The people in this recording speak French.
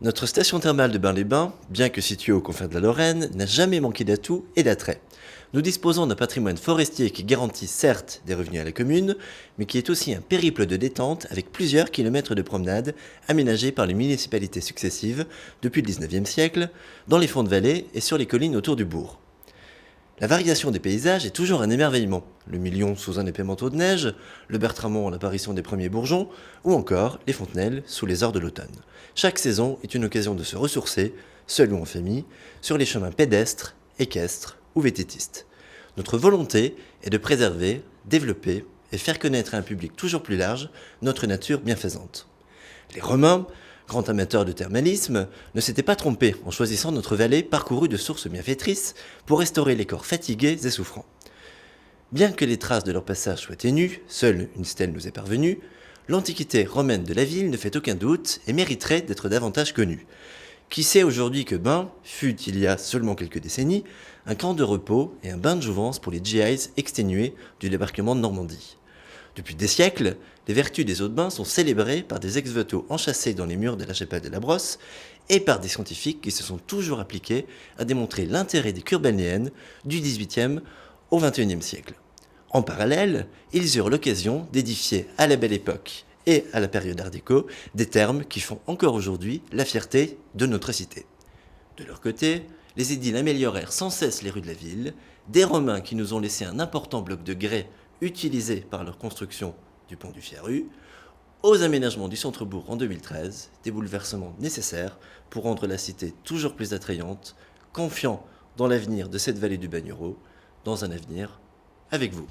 Notre station thermale de Bain-les-Bains, bien que située aux confins de la Lorraine, n'a jamais manqué d'atouts et d'attraits. Nous disposons d'un patrimoine forestier qui garantit certes des revenus à la commune, mais qui est aussi un périple de détente avec plusieurs kilomètres de promenade aménagés par les municipalités successives depuis le 19e siècle, dans les fonds de vallée et sur les collines autour du bourg. La variation des paysages est toujours un émerveillement. Le Million sous un épais manteau de neige, le Bertramont à l'apparition des premiers bourgeons, ou encore les Fontenelles sous les ors de l'automne. Chaque saison est une occasion de se ressourcer, seul ou en famille, sur les chemins pédestres, équestres ou vététistes. Notre volonté est de préserver, développer et faire connaître à un public toujours plus large notre nature bienfaisante. Les Romains, grands amateurs de thermalisme, ne s'étaient pas trompés en choisissant notre vallée parcourue de sources bienfaitrices pour restaurer les corps fatigués et souffrants. Bien que les traces de leur passage soient ténues, seule une stèle nous est parvenue, l'antiquité romaine de la ville ne fait aucun doute et mériterait d'être davantage connue. Qui sait aujourd'hui que Bain fut, il y a seulement quelques décennies, un camp de repos et un bain de jouvence pour les GIs exténués du débarquement de Normandie. Depuis des siècles, les vertus des eaux de bain sont célébrées par des ex-voto enchâssés dans les murs de la chapelle de la Brosse et par des scientifiques qui se sont toujours appliqués à démontrer l'intérêt des cures balnéennes du XVIIIe au XXIe siècle. En parallèle, ils eurent l'occasion d'édifier à la Belle Époque et à la période Art déco des thermes qui font encore aujourd'hui la fierté de notre cité. De leur côté, les édiles améliorèrent sans cesse les rues de la ville, des Romains qui nous ont laissé un important bloc de grès utilisé par leur construction du pont du Fiaru, aux aménagements du centre-bourg en 2013, des bouleversements nécessaires pour rendre la cité toujours plus attrayante, confiant dans l'avenir de cette vallée du Bagnereau, dans un avenir avec vous.